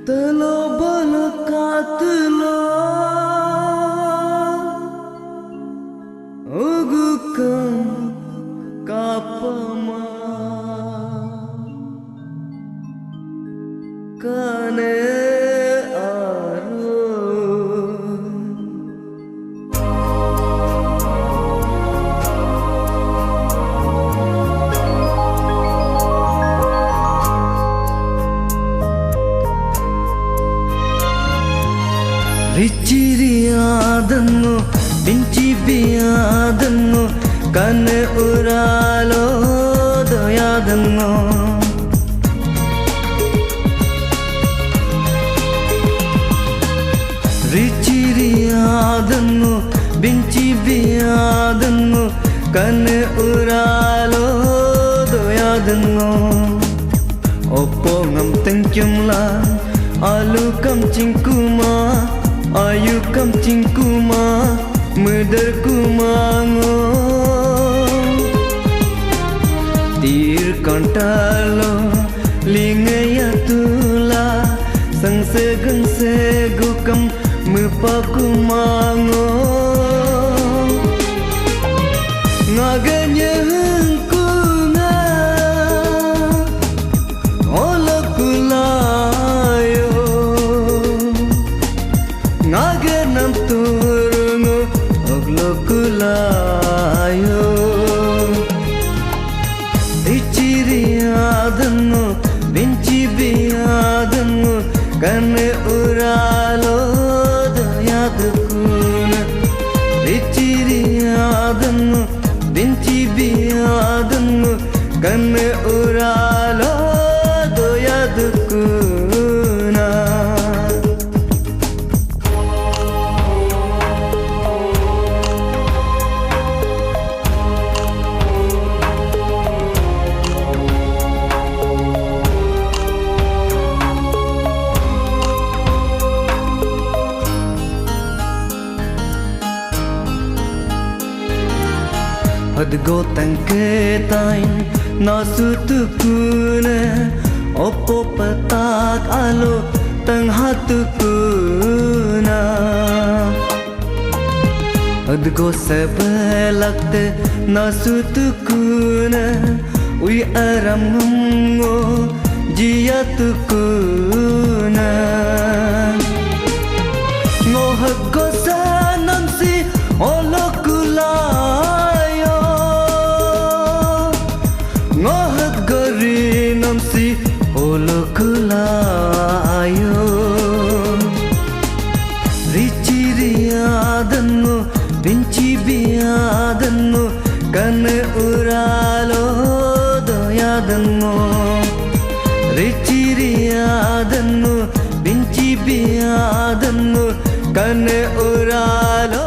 Telo balakatlo ugukan kapama kane aro Riciriyadannu pinchibiyadannu kane uralo doyadannu Riciriyadannu pinchibiyadannu kane uralo doyadannu Oppo ngam tengkyumla alu kam cingkuma Ayu kam cingkuma medar kumango tir kantalo lingaya tula sangse gangse gukam mepa kumango ngaganya hengkunga ola kulayo ngaganam turungu oglo kulayo Riciriyadannu pinchibiyadannu kane uralo doyadukuna Riciriyadannu pinchibiyadannu kane uralo doyadukuna Adgo tangke tain nasutukune Oppo patak alo tang hatukuna Adgo sebelakte nasutukune Ui aram ngungo jiyatukuna Ngohaggo sanamsi olokula Ngohat gari namsi olokulayo Riciriyadannu pinchibiyadannu kane uralo doyadannu Riciriyadannu pinchibiyadannu kane uralo